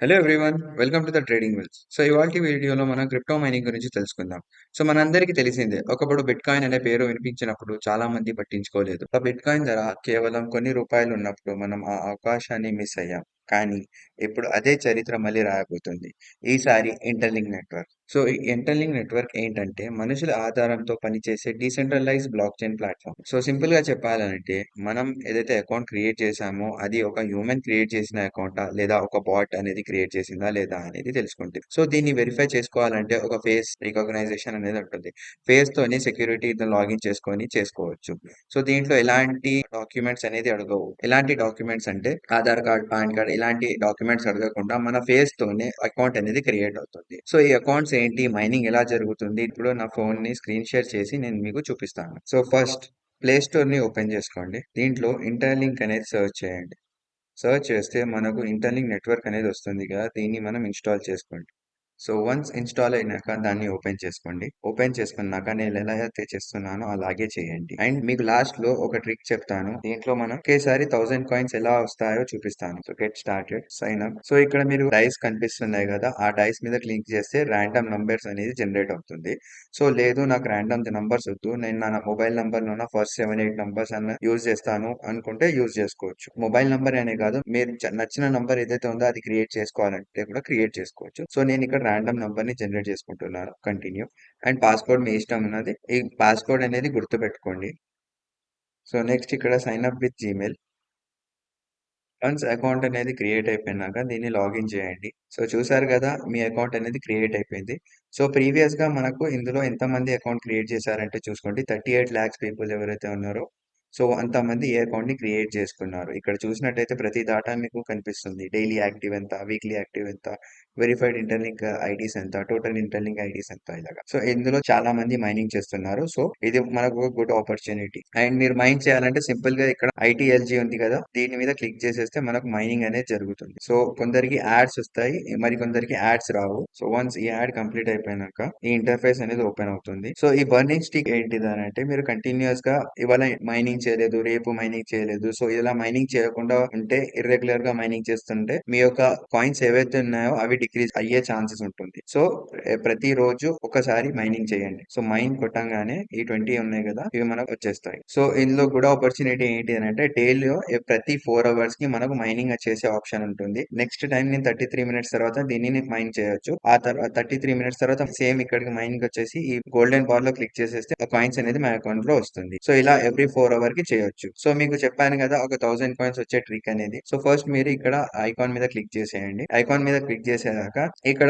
Hello everyone. Welcome to the trading wells. So ఇవాల్టి వీడియోలో మనం క్రిప్టో మైనింగ్ గురించి తెలుసుకుందాం. సో మనందరికీ తెలిసిందే, ఒకప్పుడు బిట్ కాయిన్ అనే పేరు వినిపించినప్పుడు చాలా మంది పట్టించుకోలేదు. ఆ బిట్ కాయిన్ ధర కేవలం కొన్ని రూపాయలు ఉన్నప్పుడు మనం ఆ అవకాశాన్ని మిస్ అయ్యాం. కానీ ఇప్పుడు అదే చరిత్ర మళ్ళీ రాయబోతుంది. ఈసారి ఇంటర్లింక్ నెట్వర్క్. సో ఈ ఇంటర్లింక్ నెట్వర్క్ ఏంటంటే మనుషుల ఆధారంతో పనిచేసే decentralise block chain platform. So simple గా చెప్పాలంటే మనం ఏదైతే అకౌంట్ క్రియేట్ చేసామో అది ఒక హ్యూమన్ క్రియేట్ చేసిన అకౌంటా లేదా ఒక బాట్ అనేది క్రియేట్ చేసిందా లేదా అనేది తెలుసుకుంటుంది. సో దీన్ని వెరిఫై చేసుకోవాలంటే ఒక ఫేస్ రికగ్నైజేషన్ అనేది ఉంటుంది. ఫేస్ తోని సెక్యూరిటీ లాగిన్ చేసుకొని చేసుకోవచ్చు. సో దీంట్లో ఎలాంటి డాక్యుమెంట్స్ అనేది అడగవు. ఎలాంటి డాక్యుమెంట్స్ అంటే ఆధార్ కార్డ్, పాన్ కార్డ్ ఇలాంటి డాక్యుమెంట్స్ అడగకుండా మన ఫేస్ తోనే అకౌంట్ అనేది క్రియేట్ అవుతుంది. సో ఈ అకౌంట్స్ ఏంటి, మైనింగ్ ఎలా జరుగుతుంది, ఇప్పుడు నా ఫోన్ ని స్క్రీన్ షేర్ చేసి నేను మీకు చూపిస్తాను. సో ఫస్ట్ ప్లే స్టోర్ ని ఓపెన్ చేసుకోండి. దీంట్లో ఇంటర్లింక్ అనేది సెర్చ్ చేయండి. సెర్చ్ చేస్తే మనకు ఇంటర్లింక్ నెట్వర్క్ అనేది వస్తుంది కదా, దీన్ని మనం ఇన్స్టాల్ చేసుకోండి. సో వన్స్ ఇన్స్టాల్ అయినాక దాన్ని ఓపెన్ చేసుకోండి. ఓపెన్ చేసుకున్నాక నేను ఎలా అయితే చేస్తున్నానో అలాగే చేయండి. అండ్ మీకు లాస్ట్ లో ఒక ట్రిక్ చెప్తాను. దీంట్లో మనం ఒకేసారి 1000 కాయిన్స్ ఎలా వస్తాయో చూపిస్తాను. So get started, sign up. So ఇక్కడ మీరు డైస్ కనిపిస్తున్నాయి కదా, ఆ డైస్ మీద క్లిక్ చేస్తే ర్యాండమ్ నంబర్స్ అనేది జనరేట్ అవుతుంది. సో లేదు నాకు ర్యాండమ్ నంబర్స్ వద్దు, నేను నా మొబైల్ నంబర్ లో ఫస్ట్ 7-8 నంబర్స్ అన్న యూజ్ చేస్తాను అనుకుంటే యూజ్ చేసుకోవచ్చు. మొబైల్ నంబర్ అనే కాదు, మీరు నచ్చిన నంబర్ ఏదైతే ఉందో అది క్రియేట్ చేసుకోవాలంటే కూడా క్రియేట్ చేసుకోవచ్చు. సో నేను ఇక్కడ ర్యాండమ్ నంబర్ ని జనరేట్ చేసుకుంటున్నాను. కంటిన్యూ. అండ్ పాస్కోడ్ మీ ఇష్టం ఉన్నది. ఈ పాస్కోడ్ అనేది గుర్తు పెట్టుకోండి. సో నెక్స్ట్ ఇక్కడ sign up with Gmail. Once account అనేది క్రియేట్ అయిపోయినాక దీన్ని లాగిన్ చేయండి. సో చూసారు కదా, మీ అకౌంట్ అనేది క్రియేట్ అయిపోయింది. సో ప్రీవియస్ గా మనకు ఇందులో ఎంతమంది అకౌంట్ క్రియేట్ చేశారంటే చూసుకోండి, 38 lakhs పీపుల్ ఎవరైతే ఉన్నారో సో అంతమంది ఏ అకౌంట్ ని క్రియేట్ చేసుకున్నారు. ఇక్కడ చూసినట్టయితే ప్రతి డాటా మీకు కనిపిస్తుంది. డైలీ యాక్టివ్ ఎంత, వీక్లీ యాక్టివ్ ఎంత, వెరిఫైడ్ ఇంటర్లింక్ ఐడీస్ ఎంత, టోటల్ ఇంటర్లింక్ ఐడీస్ ఎంత, ఇలాగా. సో ఇందులో చాలా మంది మైనింగ్ చేస్తున్నారు. సో ఇది మనకు ఒక గుడ్ ఆపర్చునిటీ. అండ్ మీరు మైన్ చేయాలంటే సింపుల్ గా ఇక్కడ ఐటీఎల్జీ ఉంది కదా, దీని మీద క్లిక్ చేసేస్తే మనకు మైనింగ్ అనేది జరుగుతుంది. సో కొందరికి యాడ్స్ వస్తాయి, మరి కొందరికి యాడ్స్ రావు. సో వన్స్ ఈ యాడ్ కంప్లీట్ అయిపోయినాక ఈ ఇంటర్ఫేస్ అనేది ఓపెన్ అవుతుంది. సో ఈ బర్నింగ్ స్టిక్ ఏంటిది అని అంటే, మీరు కంటిన్యూస్ గా ఇవాళ మైనింగ్ చేయలేదు, రేపు మైనింగ్ చేయలేదు, సో ఇలా మైనింగ్ చేయకుండా ఉంటే, ఇర్రెగ్యులర్ గా మైనింగ్ చేస్తుంటే మీ యొక్క కాయిన్స్ ఏవైతే ఉన్నాయో అవి డిక్రీజ్ అయ్యే ఛాన్సెస్ ఉంటుంది. సో ప్రతి రోజు ఒకసారి మైనింగ్ చేయండి. సో మైన్ కొట్టంగానే ఈ 20 ఉన్నాయి కదా, ఇవి మనకు వచ్చేస్తాయి. సో ఇందులో కూడా ఆపర్చునిటీ ఏంటి అని అంటే, డైలీ ప్రతి 4 hours కి మనకు మైనింగ్ చేసే ఆప్షన్ ఉంటుంది. నెక్స్ట్ టైం నేను 33 minutes తర్వాత దీన్ని మైన్ చేయొచ్చు. ఆ తర్వాత 33 minutes తర్వాత సేమ్ ఇక్కడికి మైనింగ్ వచ్చేసి ఈ గోల్డెన్ బార్ లో క్లిక్ చేసేస్తే ఆ కాయిన్స్ అనేది మా అకౌంట్ లో వస్తుంది. సో ఇలా ఎవ్రీ 4 hour కి చేయొచ్చు. సో మీకు చెప్పాను కదా ఒక 1000 కాయిన్స్ వచ్చే ట్రిక్ అనేది. సో ఫస్ట్ మీరు ఇక్కడ ఐకాన్ మీద క్లిక్ చేసేయండి. ఐకాన్ మీద క్లిక్ చేసేదాక ఇక్కడ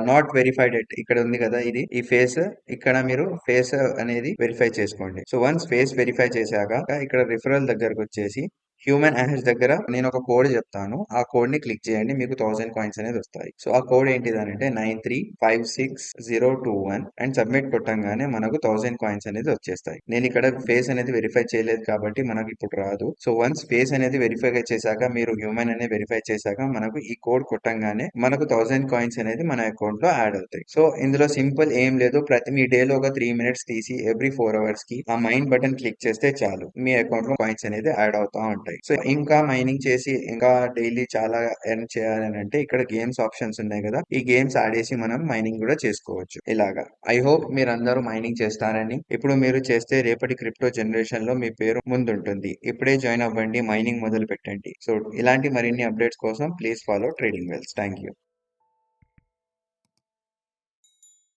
నాట్ వెరిఫైడ్ ఎట్ ఇక్కడ ఉంది కదా, ఇది ఈ ఫేస్, ఇక్కడ మీరు ఫేస్ అనేది వెరిఫై చేసుకోండి. సో వన్స్ ఫేస్ వెరిఫై చేశాక ఇక్కడ రిఫరల్ దగ్గరకు వచ్చేసి హ్యూమన్ యాష్ దగ్గర నేను ఒక కోడ్ చెప్తాను, ఆ కోడ్ ని క్లిక్ చేయండి, మీకు 1000 కాయిన్స్ అనేది వస్తాయి. సో ఆ కోడ్ ఏంటిదనంటే 935601 అండ్ సబ్మిట్ కొట్టంగానే మనకు 1000 కాయిన్స్ అనేది వచ్చేస్తాయి. నేను ఇక్కడ ఫేస్ అనేది వెరిఫై చేయలేదు కాబట్టి మనకు ఇప్పుడు రాదు. సో వన్స్ ఫేస్ అనేది వెరిఫై చేశాక, మీరు హ్యూమన్ అనేది వెరిఫై చేశాక మనకు ఈ కోడ్ కొట్టంగానే మనకు 1000 కాయిన్స్ అనేది మన అకౌంట్ లో యాడ్ అవుతాయి. సో ఇందులో సింపుల్ ఏం లేదు, ప్రతి మీ డే లో ఒక 3 minutes తీసి ఎవ్రీ 4 hours కి ఆ మైన్ బటన్ క్లిక్ చేస్తే చాలు, మీ అకౌంట్ లో కాయిన్స్ అనేది యాడ్ అవుతా ఉంటాయి. సో ఇంకా మైనింగ్ చేసి ఇంకా డైలీ చాలా ఎర్న్ చేయాలని అంటే ఇక్కడ గేమ్స్ ఆప్షన్స్ ఉన్నాయి కదా, ఈ గేమ్స్ ఆడేసి మనం మైనింగ్ కూడా చేసుకోవచ్చు. ఇలాగా ఐ హోప్ మీరందరూ మైనింగ్ చేస్తారని. ఇప్పుడు మీరు చేస్తే రేపటి క్రిప్టో జనరేషన్ లో మీ పేరు ముందుంటుంది. ఇప్పుడే జాయిన్ అవ్వండి, మైనింగ్ మొదలు పెట్టండి. సో ఇలాంటి మరిన్ని అప్డేట్స్ కోసం please follow trading wells. Thank you.